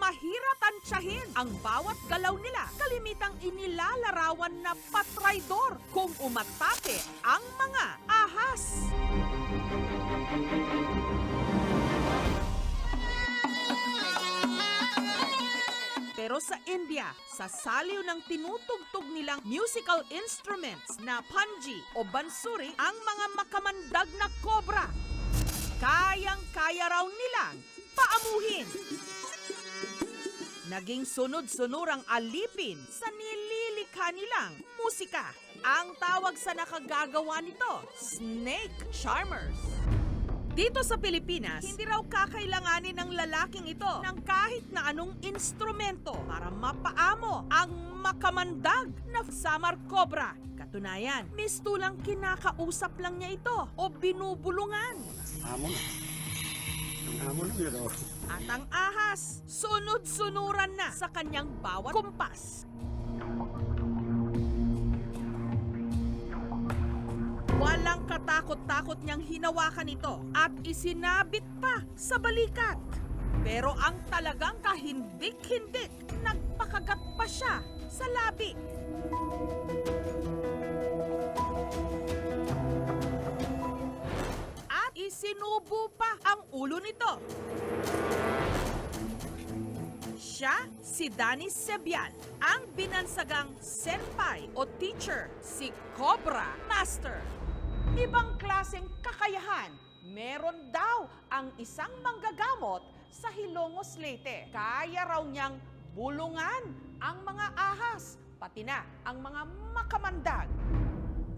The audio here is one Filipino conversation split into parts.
mahirap tansyahin ang bawat galaw nila. Kalimitang inilalarawan na patraydor kung umatake ang mga ahas. Pero sa India, sa saliw ng tinutugtog nilang musical instruments na panji o bansuri, ang mga makamandag na kobra, kayang-kaya raw nilang paamuhin. Naging sunod-sunurang alipin sa nililikha nilang musika. Ang tawag sa nakagagawa nito, snake charmers. Dito sa Pilipinas, hindi raw kakailanganin ng lalaking ito ng kahit na anong instrumento para mapaamo ang makamandag na samar cobra. Katunayan, mistulang kinakausap lang niya ito o binubulungan. Hamon. Hamon yun o. At ang ahas, sunod-sunuran na sa kanyang bawat kumpas. Walang katakot-takot niyang hinawakan ito at isinabit pa sa balikat. Pero ang talagang kahindik-hindik, nagpakagat pa siya sa labi. At isinubo pa ang ulo nito. Siya si Danny Sebial, ang binansagang senpai o teacher, si Cobra Master. Ibang klaseng kakayahan meron daw ang isang manggagamot sa Hilongos, Leyte. Kaya raw niyang bulungan ang mga ahas, pati na ang mga makamandag.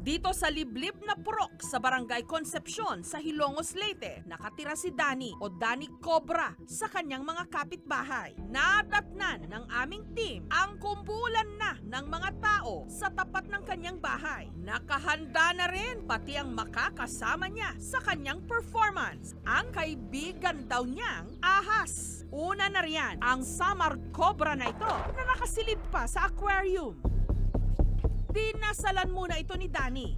Dito sa liblib na purok sa Barangay Concepcion sa Hilongos, Leyte, nakatira si Danny o Danny Cobra sa kanyang mga kapitbahay. Nadatnan ng aming team ang kumpulan na ng mga tao sa tapat ng kanyang bahay. Nakahanda na rin pati ang makakasama niya sa kanyang performance, ang kaibigan daw niyang ahas. Una na riyan ang samar cobra na ito na nakasilid pa sa aquarium. Dinasalan muna ito ni Danny.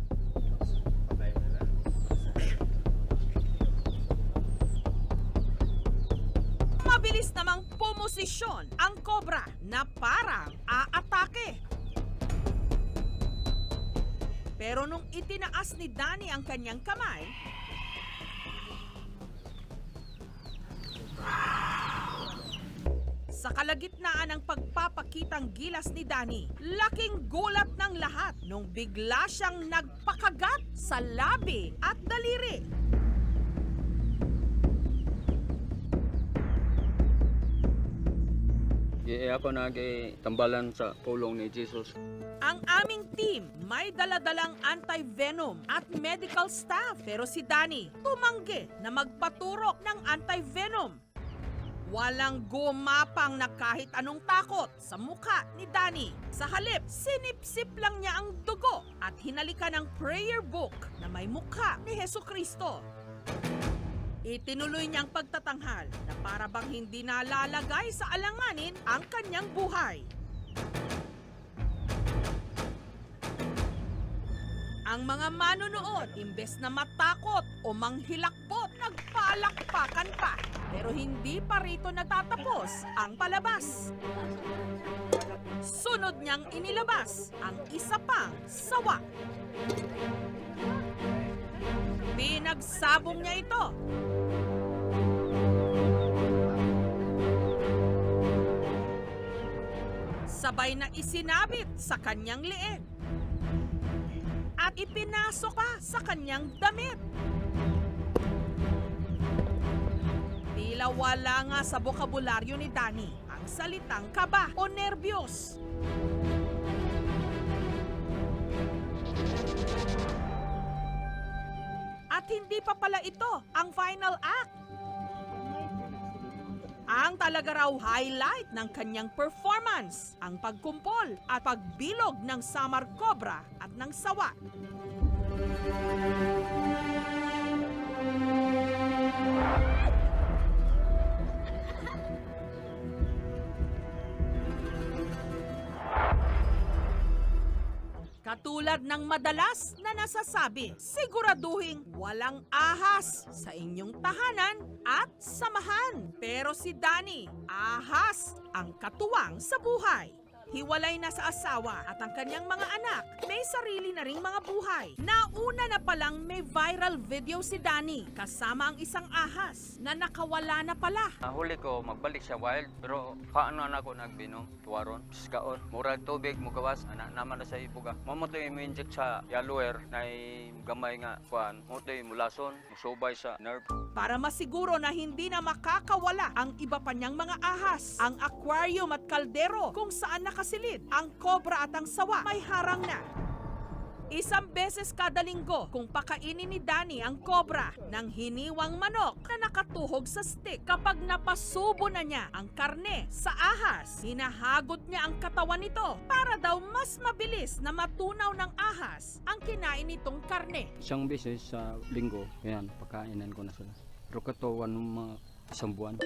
Mabilis namang pumosisyon ang cobra na parang aatake. Pero nung itinaas ni Danny ang kanyang kamay, sa kalagitnaan ng pagpapakitang gilas ni Danny, laking gulat ng lahat nung bigla siyang nagpakagat sa labi at daliri. Ako tambalan sa pulong ni Jesus. Ang aming team may daladalang anti-venom at medical staff. Pero si Danny tumanggi na magpaturok ng anti-venom. Walang gumapang na kahit anong takot sa mukha ni Danny. Sa halip, sinipsip lang niya ang dugo at hinalikan ng prayer book na may mukha ni Hesukristo. Itinuloy niyang pagtatanghal na para bang hindi nalalagay sa alanganin ang kanyang buhay. Ang mga manonood, imbes na matakot o manghilakbot, nagpalakpakan pa. Pero hindi pa rito natatapos ang palabas. Sunod niyang inilabas ang isa pang sawa. Pinagsabong niya ito. Sabay na isinabit sa kanyang leeg. At ipinasok pa sa kanyang damit. Tila wala nga sa bokabularyo ni Danny ang salitang kaba o nerbiyos. At hindi pa pala ito ang final act. Ang talaga raw highlight ng kanyang performance, ang pagkumpol at pagbilog ng samar cobra at ng sawa. Katulad ng madalas na nasasabi, siguraduhin walang ahas sa inyong tahanan at samahan. Pero si Danny, ahas ang katuwang sa buhay. Hiwalay na sa asawa at ang kanyang mga anak, may sarili na ring mga buhay. Nauna na palang may viral video si Danny kasama ang isang ahas na nakawala na pala. Nahuli ko, magbalik siya wild, pero paano na ako nagbinom? Tuwaron, piskaon, murag tubig, mugawas, anak naman na sa ibuga. Mamutoy mo inject sa yalwer na gamay nga, kuan, mutoy mulason, musubay sa nerve. Para masiguro na hindi na makakawala ang iba pa niyang mga ahas, ang aquarium at kaldero kung saan nakasilid ang kobra at ang sawa may harang na. Isang beses kada linggo kung pakainin ni Danny ang kobra ng hiniwang manok na nakatuhog sa stick. Kapag napasubo na niya ang karne sa ahas, hinahagot niya ang katawan nito para daw mas mabilis na matunaw ng ahas ang kinain nitong karne. Isang beses sa linggo, yan, pagkainan ko na sila. Pero katawan ng mga isang buwan.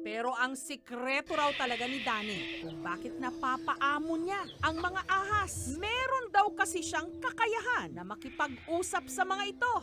Pero ang sikreto raw talaga ni Danny kung bakit napapaamon niya ang mga ahas. Meron daw kasi siyang kakayahan na makipag-usap sa mga ito.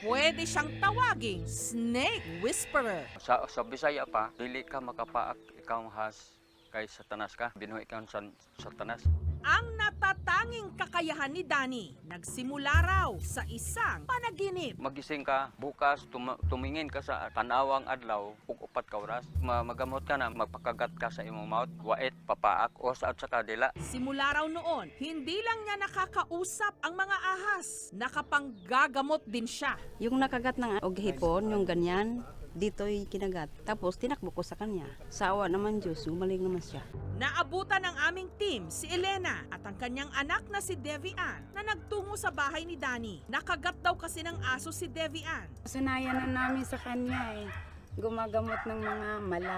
Pwede siyang tawaging snake whisperer. Sa Bisaya pa, dili ka makapaak, ikaw ang has, kay satanas ka, binuhi ka sa satanas. Ang natatanging kakayahan ni Danny, nagsimula raw sa isang panaginip. Magising ka, bukas, tumingin ka sa tanawang adlaw, ug upat ka oras. Magamot ka na, magpakagat ka sa imong mouth, wait, papaak, o sa kadila. Simula raw noon, hindi lang niya nakakausap ang mga ahas, nakapanggagamot din siya. Yung nakagat ng hipon, yung ganyan, dito'y kinagat. Tapos tinakbo ko sa kanya. Sa awa naman Diyos, gumaling naman siya. Naabutan ng aming team si Elena at ang kanyang anak na si Devi Ann na nagtungo sa bahay ni Danny. Nakagat daw kasi ng aso si Devi Ann. Sanayan na namin sa kanya eh. Gumagamot ng mga mga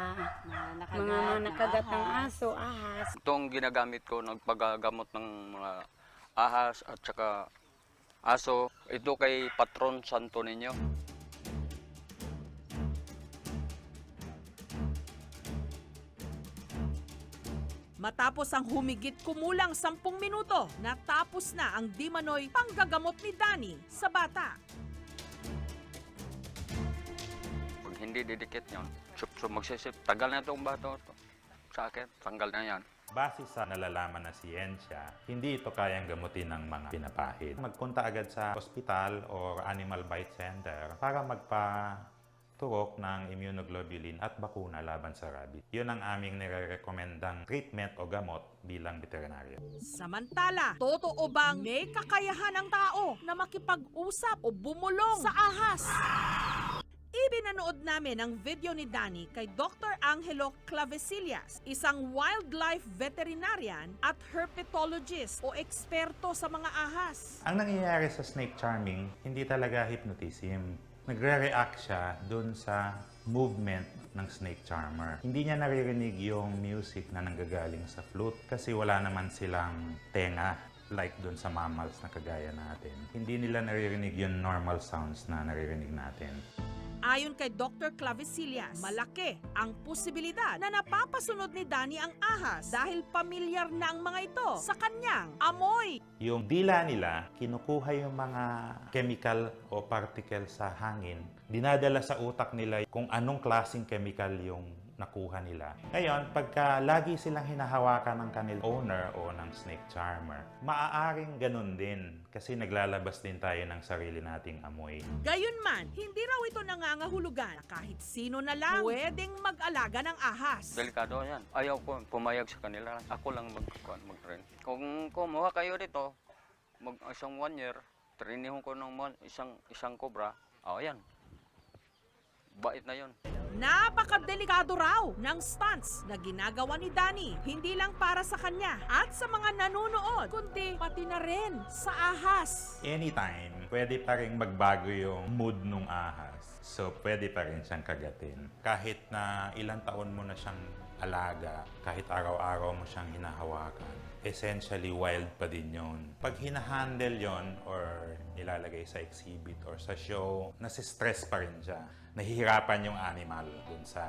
nakagat ng aso, ahas. Itong ginagamit ko, nagpagagamot ng mga ahas at saka aso. Ito kay Patron Santo ninyo. Matapos ang humigit kumulang 10 minuto, natapos na ang di manoy panggagamot ni Danny sa bata. Pag hindi didikit yun, magsisip, tagal na itong bata ito. Sa akin, tanggal na yan. Base sa nalalaman na siyensya, hindi ito kayang gamutin ng mga pinapahid. Magpunta agad sa ospital or animal bite center para magpa-turok ng immunoglobulin at bakuna laban sa rabies. Yun ang aming nire-recommendang treatment o gamot bilang veterinaryo. Samantala, totoo bang may kakayahan ng tao na makipag-usap o bumulong sa ahas? Ibinanood namin ang video ni Danny kay Dr. Angelo Clavesillas, isang wildlife veterinarian at herpetologist o eksperto sa mga ahas. Ang nangyayari sa snake charming, hindi talaga hypnotism. Nagre-react siya dun sa movement ng snake charmer. Hindi niya naririnig yung music na nanggagaling sa flute kasi wala naman silang tenga like dun sa mammals na kagaya natin. Hindi nila naririnig yung normal sounds na naririnig natin. Ayon kay Dr. Clavesillas, malaki ang posibilidad na napapasunod ni Danny ang ahas dahil pamilyar na ang mga ito sa kanyang amoy. Yung dila nila, kinukuha yung mga chemical o particle sa hangin, dinadala sa utak nila kung anong klaseng chemical yung nakuha nila. Ngayon, pagka lagi silang hinahawakan ng kanilang owner o ng snake charmer, maaaring ganun din kasi naglalabas din tayo ng sarili nating amoy. Gayunman, hindi raw ito nangangahulugan na kahit sino na lang pwedeng mag-alaga ng ahas. Delikado yan. Ayaw ko pumayag sa kanila. Ako lang mag-train. Kung kumuha kayo dito, isang 1 year, trainihon ko ng isang cobra, yan. Bait na yon. Napakadelikado raw ng stunts na ginagawa ni Danny, hindi lang para sa kanya at sa mga nanonood, kundi pati na rin sa ahas. Anytime, pwede pa rin magbago yung mood ng ahas. So, pwede pa rin siyang kagatin. Kahit na ilang taon mo na siyang alaga, kahit araw-araw mo siyang hinahawakan, essentially wild pa din yun. Pag hinahandle yon or nilalagay sa exhibit or sa show, nasistress pa rin siya. nahihirapan yung animal dun sa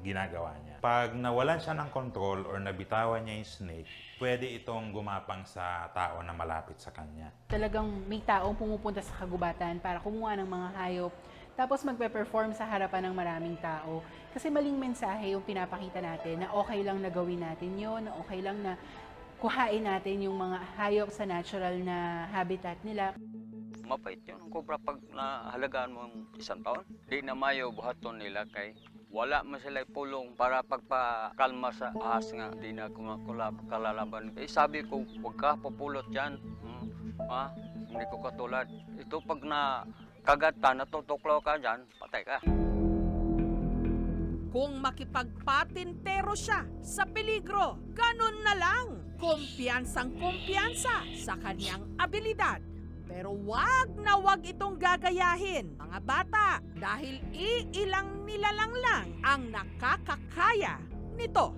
ginagawa niya. Pag nawalan siya ng control or nabitawan niya yung snake, pwede itong gumapang sa tao na malapit sa kanya. Talagang may taong pumupunta sa kagubatan para kumuha ng mga hayop, tapos magpe-perform sa harapan ng maraming tao. Kasi maling mensahe yung pinapakita natin na okay lang na gawin natin yun, na okay lang na kuhain natin yung mga hayop sa natural na habitat nila. Mapait yun ang cobra pag nahalagaan mo ang isang taon. Di na mayo buhaton nila kay wala man sila pulong para pagpakalma sa ahas nga di na kalalaban. Eh sabi ko, huwag ka papulot dyan. Hindi ko katulad. Ito pag na kagata, natutuklaw ka dyan, patay ka. Kung makipagpatintero siya sa peligro, ganun na lang. Kumpiyansang-kumpiyansa sa kanyang abilidad. Pero wag na wag itong gagayahin, mga bata, dahil iilang nilalang lang ang nakakakaya nito.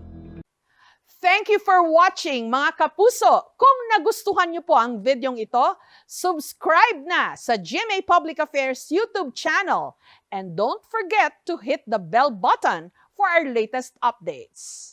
Thank you for watching, mga kapuso. Kung nagustuhan niyo po ang videong ito, subscribe na sa GMA Public Affairs YouTube channel. And don't forget to hit the bell button for our latest updates.